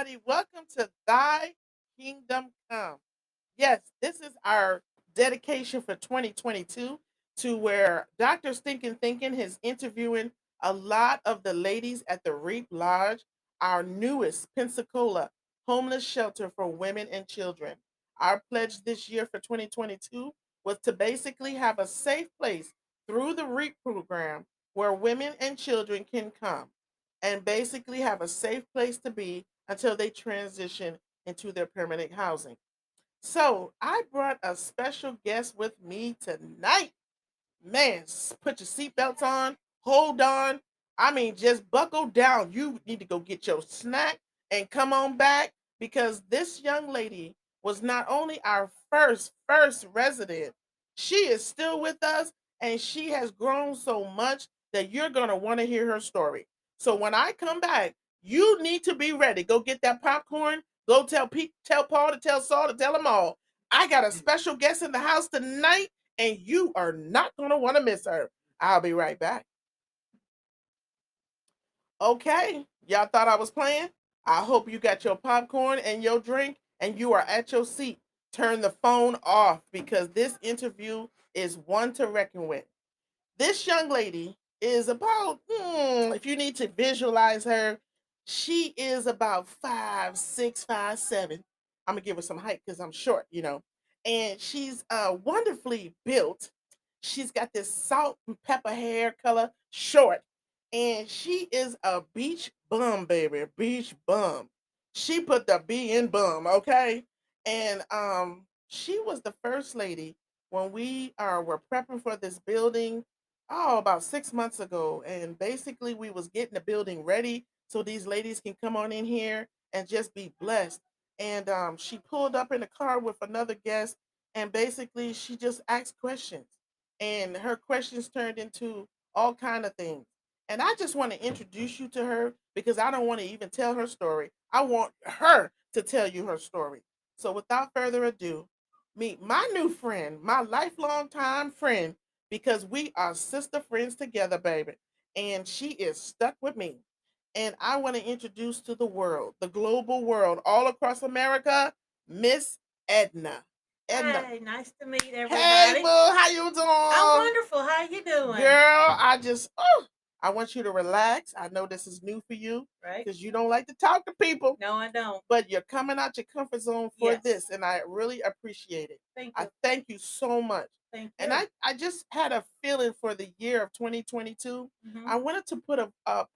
everybody. Welcome to Thy Kingdom Come. Yes, this is our dedication for 2022 to where Dr. Stinkin' Thinking is interviewing a lot of the ladies at the Reap Lodge, our newest Pensacola homeless shelter for women and children. Our pledge this year for 2022 was to basically have a safe place through the Reap program where women and children can come and basically have a safe place to be until they transition into their permanent housing. So I brought a special guest with me tonight. Man, put your seatbelts on, hold on. I mean, just buckle down. You need to go get your snack and come on back because this young lady was not only our first resident, she is still with us and she has grown so much that you're going to want to hear her story. So when I come back, you need to be ready. Go get that popcorn. Go tell Pete, tell Paul to tell Saul to tell them all. I got a special guest in the house tonight and you are not going to want to miss her. I'll be right back. Okay, y'all thought I was playing? I hope you got your popcorn and your drink and you are at your seat. Turn the phone off because this interview is one to reckon with. This young lady is about, if you need to visualize her, she is about 5'6", 5'7". I'm gonna give her some height because I'm short. And she's wonderfully built. She's got this salt and pepper hair color, short, and she is a beach bum, baby, beach bum. She put the B in bum, okay? And she was the first lady when we were prepping for this building about 6 months ago, and basically we was getting the building ready so these ladies can come on in here and just be blessed. And she pulled up in the car with another guest, and basically she just asked questions, and her questions turned into all kind of things. And I just want to introduce you to her because I don't want to even tell her story. I want her to tell you her story. So without further ado, meet my new friend, my lifelong time friend, because we are sister friends together, baby. And she is stuck with me. And I want to introduce to the world, the global world, all across America, Miss Edna. Edna. Hey, nice to meet Hey, boo, everybody. how you I'm doing? wonderful. How you doing? Girl, I want you to relax. I know this is new for you Right? because you don't like to talk to people, No, I don't. but you're coming out your comfort zone for Yes. this, and I really appreciate it. Thank I you. thank you so much. Thank And you. I just had a feeling for the year of 2022. Hmm. I wanted to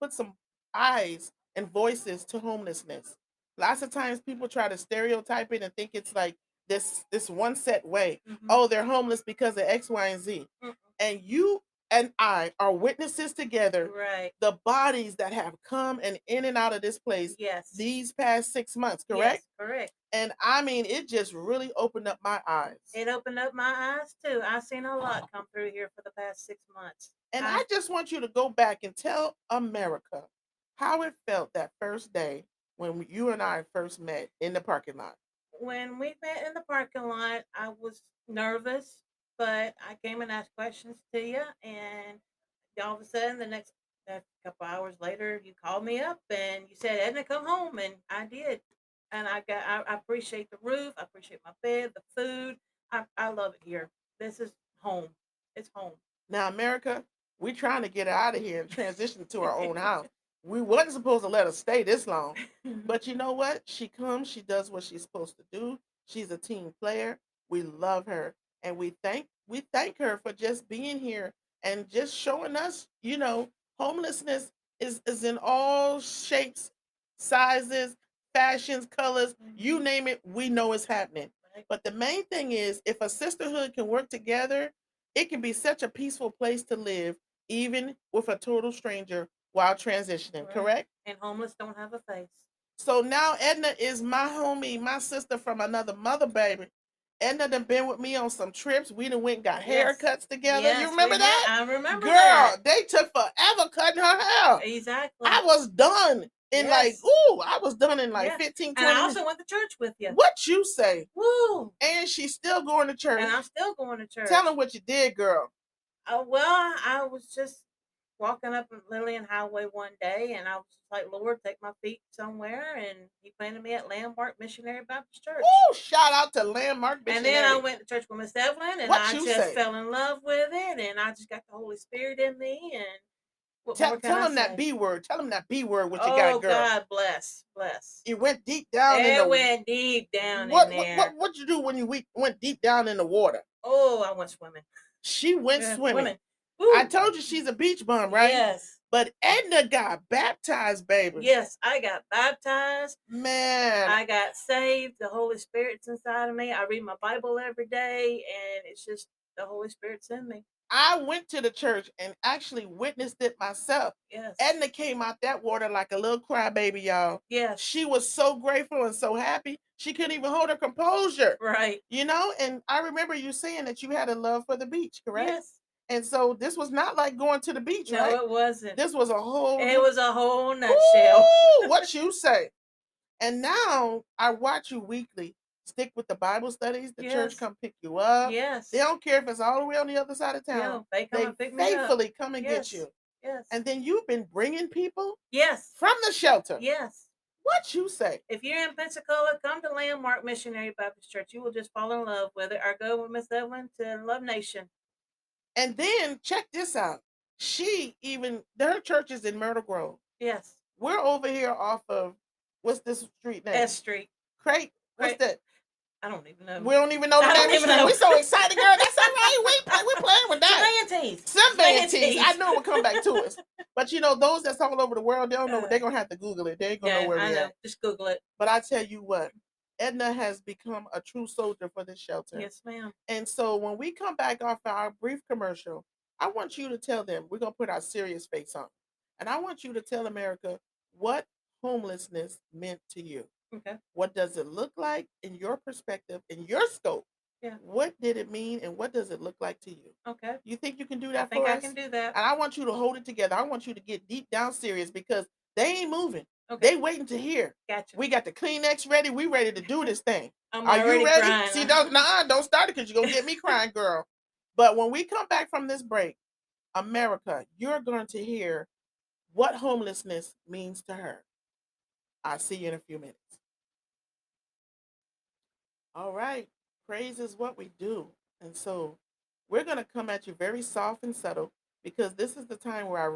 put some eyes and voices to homelessness. Lots of times people try to stereotype it and think it's like this one set way. Hmm. Oh, they're homeless because of X, Y, and Z. And you and I are witnesses together Right. the bodies that have come and in and out of this place Yes. these past 6 months, correct? Yes. Correct. And I mean, it just really opened up my eyes. It opened up my eyes too. I've seen a lot come through here for the past 6 months. And I I just want you to go back and tell America how it felt that first day when you and I first met in the parking lot. When we met in the parking lot, I was nervous, but I came and asked questions to you, and all of a sudden, a couple hours later, you called me up and you said, "Edna, come home," and I did. And I appreciate the roof, I appreciate my bed, the food. I love it here. This is home. It's home. Now, America, we trying to get her out of here and transition to our own house. We wasn't supposed to let her stay this long. But you know what? She comes, she does what she's supposed to do. She's a team player. We love her. And we thank her for just being here and just showing us, homelessness is in all shapes, sizes, fashions, colors, you Mhm. name it, we know it's happening. Right. But the main thing is if a sisterhood can work together, it can be such a peaceful place to live, even with a total stranger while transitioning, Right. correct? And homeless don't have a face. So now Edna is my homie, my sister from another mother, baby. Edna done been with me on some trips. We done went and got Yes. haircuts together. You Yes, we remember did. that? I remember Girl, that. they took forever cutting her hair. I Exactly. was done in Yes. I was done in like Yes. 15, And I 20 minutes. also went to church with you. What you say? Woo! And she's still going to church. And I'm still going to Tell church. them what you did, girl. Well, I was just walking up Lillian Highway one day, and I was just like, Lord, take my feet somewhere, and He planted me at Landmark Missionary Baptist Church. Woo! Shout out to Landmark And then I Missionary. went to church with Miss Evelyn, and What I you just say? fell in love with it, and I just got the Holy Spirit in me. And what more can Tell I him that say? B word. Tell him that B word. What you Oh, got, girl? God bless, bless. It went deep down in It the. went deep down in there. What you do when you went deep down in the water? Oh, I went swimming. She went Yeah, swimming. swimming. I Woo. told you she's a beach bum, right? Yes. But Edna got baptized, baby. Yes, I got baptized. Man, I got saved. The Holy Spirit's inside of me. I read my Bible every day, and it's just the Holy Spirit's in me. I went to the church and actually witnessed it myself. Yes. Edna came out that water like a little crybaby, y'all. Yes. She was so grateful and so happy. She couldn't even hold her composure. Right. You know, and I remember you saying that you had a love for the beach, correct? Yes. And so this was not like going to the beach, No, right? it wasn't. This was a whole. It was a whole nutshell. Ooh, what you say? And now I watch you weekly. Stick with the Bible studies. The church Yes. come pick you up. Yes. They don't care if it's all the way on the other side of Yeah, town. they come and pick me up. faithfully come and Yes. get you. Yes. And then you've been bringing people Yes. from the shelter. Yes. What you say? If you're in Pensacola, come to Landmark Missionary Baptist Church. You will just fall in love with it. Or go with Miss Evelyn to Love Nation. And then check this out. Their church is in Myrtle Grove. Yes. We're over here off of, what's this street name? S Street. Crate. What's that? I don't even know. We don't even know the name of the street. We're so excited, girl. That's all right. We're playing with that. Some Bantees. I know it will come back to us. But you know, those that's all over the world, they don't know. They're going to have to Google it. They ain't going to know where we at. Just Google it. But I tell you what, Edna has become a true soldier for this shelter. Yes, ma'am. And so when we come back off our brief commercial, I want you to tell them, we're going to put our serious face on. And I want you to tell America what homelessness meant to you. Okay. What does it look like in your perspective, in your scope? Yeah. What did it mean and what does it look like to you? Okay. You think you can do that for us? I think I can do that. And I want you to hold it together. I want you to get deep down serious because they ain't moving. Okay. They waiting to hear. Gotcha. We got the Kleenex ready. We ready to do this thing. Are you ready? Crying. See, don't start it because you're going to get me crying, girl. But when we come back from this break, America, you're going to hear what homelessness means to her. I'll see you in a few minutes. All right. Praise is what we do. And so we're going to come at you very soft and subtle because this is the time where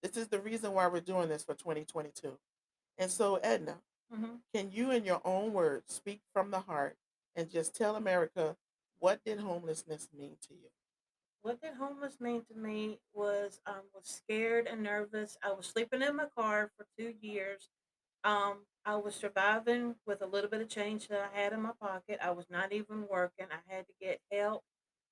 this is the reason why we're doing this for 2022. And so, Edna, can you in your own words speak from the heart and just tell America, what did homelessness mean to you? What did homeless mean to me was I was scared and nervous. I was sleeping in my car for 2 years. I was surviving with a little bit of change that I had in my pocket. I was not even working. I had to get help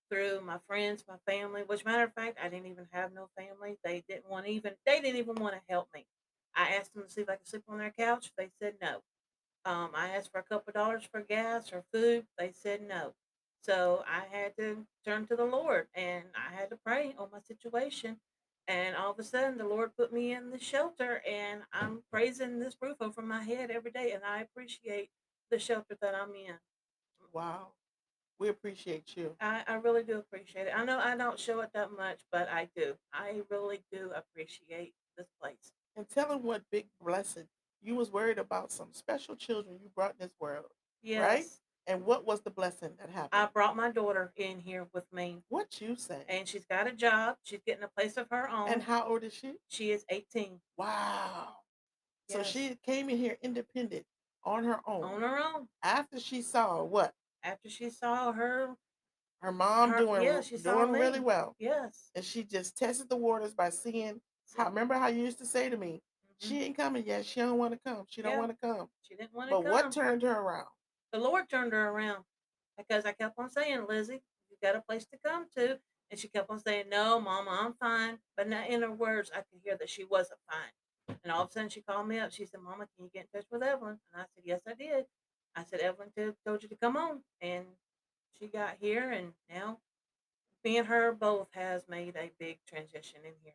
through my friends, my family. Which matter of fact, I didn't even have no family. They didn't even want to help me. I asked them to see if I could sleep on their couch. They said no. I asked for a couple dollars for gas or food. They said no. So I had to turn to the Lord and I had to pray on my situation. And all of a sudden, the Lord put me in the shelter, and I'm praising this roof over my head every day. And I appreciate the shelter that I'm in. Wow. We appreciate you. I really do appreciate it. I know I don't show it that much, but I do. I really do appreciate this place. And tell them what big blessing. You was worried about some special children you brought in this world. Yes. Right? And what was the blessing that happened? I brought my daughter in here with me. What you say? And she's got a job. She's getting a place of her own. And how old is she? She is 18. Wow. Yes. So she came in here independent on her own. On her own. After she saw what? After she saw her mom doing really well. Yes. And she just tested the waters by seeing remember how you used to say to me, she ain't coming yet. She don't want to come. She don't want to come. She didn't want to come. But what turned her around? The Lord turned her around because I kept on saying, Lizzie, you got a place to come to. And she kept on saying, no, Mama, I'm fine. But now in her words, I could hear that she wasn't fine. And all of a sudden she called me up. She said, Mama, can you get in touch with Evelyn? And I said, yes, I did. I said, Evelyn told you to come on. And she got here. And now me and her both has made a big transition in here.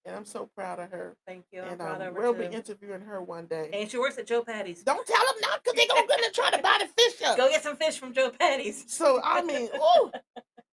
And I'm so proud of her. Thank you. And we'll be interviewing her one day. And she works at Joe Patty's. Don't tell them not because they're going to try to buy the fish up. Go get some fish from Joe Patty's. So, I mean, ooh.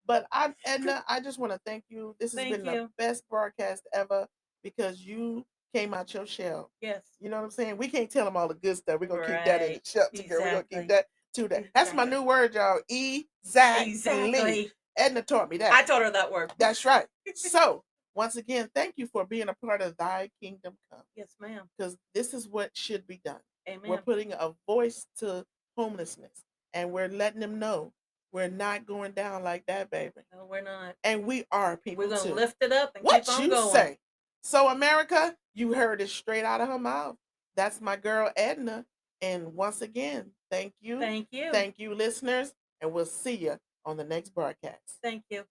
But Edna, I just want to thank you. This has Thank been the you. best broadcast ever because you came out your shell. Yes. You know what I'm saying? We can't tell them all the good stuff. We're gonna keep that in the Right. shelter, girl. We're gonna keep Exactly. that to that. That's my Exactly. new word, y'all. Exactly. Exactly. Edna taught me that. I told her that word. That's right. So once again, thank you for being a part of Thy Kingdom Come. Yes, ma'am. Because this is what should be done. Amen. We're putting a voice to homelessness, and we're letting them know we're not going down like that, baby. No, we're not. And we are people We're gonna too. lift it up and What keep on you going. say? So America, you heard it straight out of her mouth. That's my girl Edna. And once again, thank you. Thank you. Thank you, listeners. And we'll see you on the next broadcast. Thank you.